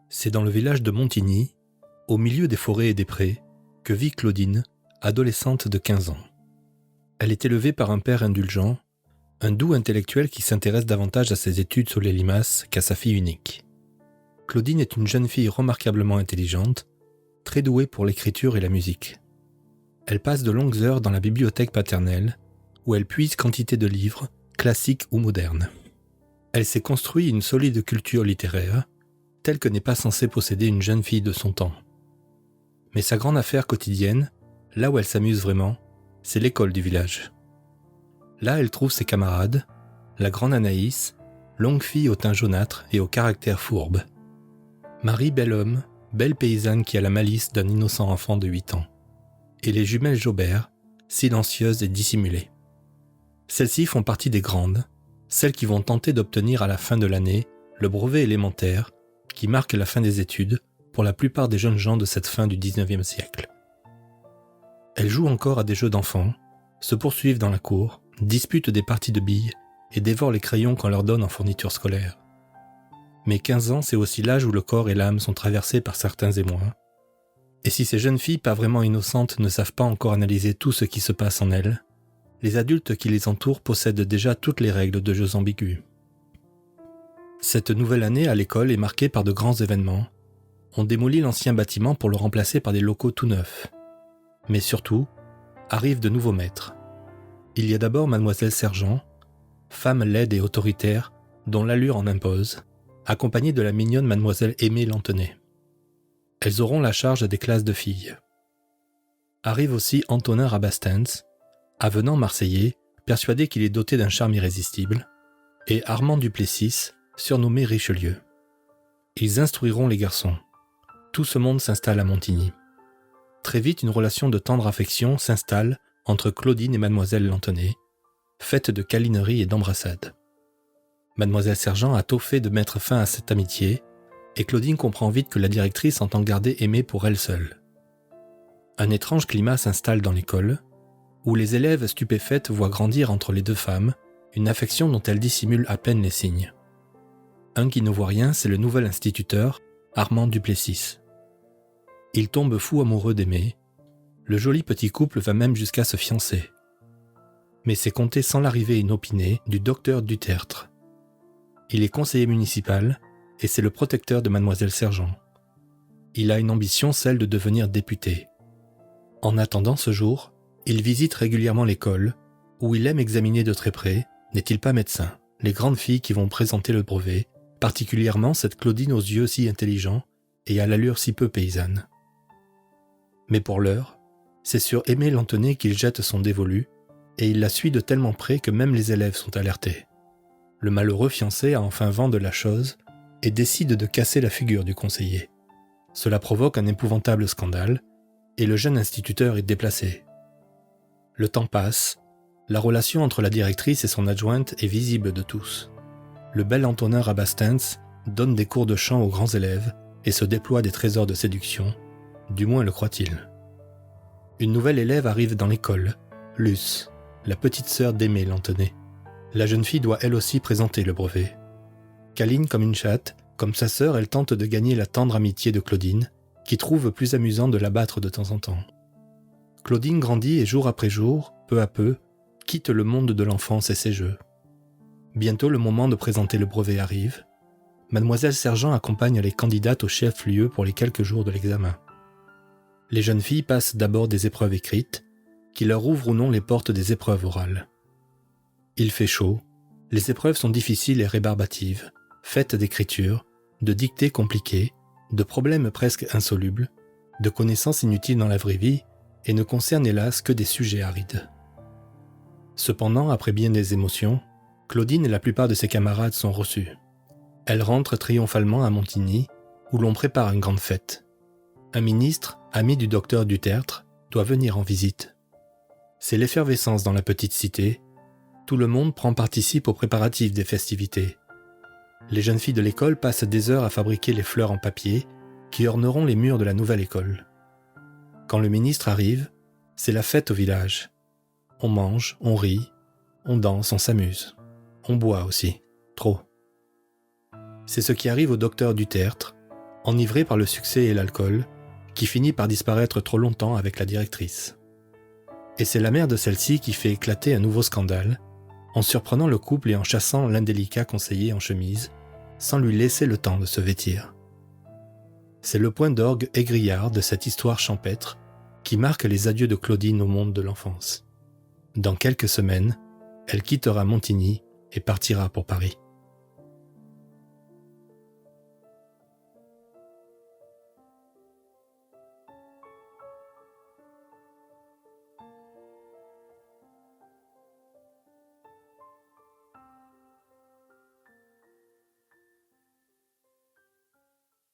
C'est dans le village de Montigny, au milieu des forêts et des prés, que vit Claudine, adolescente de 15 ans. Elle est élevée par un père indulgent, un doux intellectuel qui s'intéresse davantage à ses études sous les limaces qu'à sa fille unique. Claudine est une jeune fille remarquablement intelligente, très douée pour l'écriture et la musique. Elle passe de longues heures dans la bibliothèque paternelle, où elle puise quantité de livres, classiques ou modernes. Elle s'est construit une solide culture littéraire, telle que n'est pas censée posséder une jeune fille de son temps. Mais sa grande affaire quotidienne, là où elle s'amuse vraiment, c'est l'école du village. Là, elle trouve ses camarades, la grande Anaïs, longue fille au teint jaunâtre et au caractère fourbe. Marie, bel homme, belle paysanne qui a la malice d'un innocent enfant de 8 ans. Et les jumelles Jaubert, silencieuses et dissimulées. Celles-ci font partie des grandes, celles qui vont tenter d'obtenir à la fin de l'année le brevet élémentaire qui marque la fin des études pour la plupart des jeunes gens de cette fin du 19e siècle. Elles jouent encore à des jeux d'enfants, se poursuivent dans la cour, disputent des parties de billes et dévorent les crayons qu'on leur donne en fourniture scolaire. Mais 15 ans, c'est aussi l'âge où le corps et l'âme sont traversés par certains émois. Et si ces jeunes filles pas vraiment innocentes ne savent pas encore analyser tout ce qui se passe en elles, les adultes qui les entourent possèdent déjà toutes les règles de jeux ambigus. Cette nouvelle année à l'école est marquée par de grands événements. On démolit l'ancien bâtiment pour le remplacer par des locaux tout neufs. Mais surtout, arrivent de nouveaux maîtres. Il y a d'abord Mademoiselle Sergent, femme laide et autoritaire, dont l'allure en impose, accompagnée de la mignonne Mademoiselle Aimée Lantenay. Elles auront la charge des classes de filles. Arrive aussi Antonin Rabastens, avenant marseillais, persuadé qu'il est doté d'un charme irrésistible, et Armand Duplessis, surnommé Richelieu. Ils instruiront les garçons. Tout ce monde s'installe à Montigny. Très vite, une relation de tendre affection s'installe entre Claudine et Mademoiselle Lantenay, faite de câlineries et d'embrassades. Mademoiselle Sergent a tôt fait de mettre fin à cette amitié, et Claudine comprend vite que la directrice entend garder Aimée pour elle seule. Un étrange climat s'installe dans l'école, où les élèves stupéfaites voient grandir entre les deux femmes une affection dont elles dissimulent à peine les signes. Un qui ne voit rien, c'est le nouvel instituteur, Armand Duplessis. Il tombe fou amoureux d'Aimée. Le joli petit couple va même jusqu'à se fiancer. Mais c'est compté sans l'arrivée inopinée du docteur Dutertre. Il est conseiller municipal et c'est le protecteur de Mademoiselle Sergent. Il a une ambition, celle de devenir député. En attendant ce jour, il visite régulièrement l'école, où il aime examiner de très près, n'est-il pas médecin, les grandes filles qui vont présenter le brevet, particulièrement cette Claudine aux yeux si intelligents et à l'allure si peu paysanne. Mais pour l'heure, c'est sur Aimée Lantenay qu'il jette son dévolu, et il la suit de tellement près que même les élèves sont alertés. Le malheureux fiancé a enfin vent de la chose et décide de casser la figure du conseiller. Cela provoque un épouvantable scandale, et le jeune instituteur est déplacé. Le temps passe, la relation entre la directrice et son adjointe est visible de tous. Le bel Antonin Rabastens donne des cours de chant aux grands élèves et se déploie des trésors de séduction, du moins le croit-il. Une nouvelle élève arrive dans l'école, Luce, la petite sœur d'Aimée Lantenay. La jeune fille doit elle aussi présenter le brevet. Câline comme une chatte, comme sa sœur, elle tente de gagner la tendre amitié de Claudine, qui trouve plus amusant de la battre de temps en temps. Claudine grandit et jour après jour, peu à peu, quitte le monde de l'enfance et ses jeux. Bientôt le moment de présenter le brevet arrive. Mademoiselle Sergent accompagne les candidates au chef-lieu pour les quelques jours de l'examen. Les jeunes filles passent d'abord des épreuves écrites, qui leur ouvrent ou non les portes des épreuves orales. Il fait chaud, les épreuves sont difficiles et rébarbatives, faites d'écriture, de dictées compliquées, de problèmes presque insolubles, de connaissances inutiles dans la vraie vie, et ne concernent hélas que des sujets arides. Cependant, après bien des émotions, Claudine et la plupart de ses camarades sont reçus. Elle rentre triomphalement à Montigny, où l'on prépare une grande fête. Un ministre, ami du docteur Dutertre, doit venir en visite. C'est l'effervescence dans la petite cité. Tout le monde prend participe aux préparatifs des festivités. Les jeunes filles de l'école passent des heures à fabriquer les fleurs en papier qui orneront les murs de la nouvelle école. Quand le ministre arrive, c'est la fête au village. On mange, on rit, on danse, on s'amuse. On boit aussi, trop. C'est ce qui arrive au docteur Dutertre, enivré par le succès et l'alcool, qui finit par disparaître trop longtemps avec la directrice. Et c'est la mère de celle-ci qui fait éclater un nouveau scandale, en surprenant le couple et en chassant l'indélicat conseiller en chemise, sans lui laisser le temps de se vêtir. C'est le point d'orgue égrillard de cette histoire champêtre qui marque les adieux de Claudine au monde de l'enfance. Dans quelques semaines, elle quittera Montigny et partira pour Paris.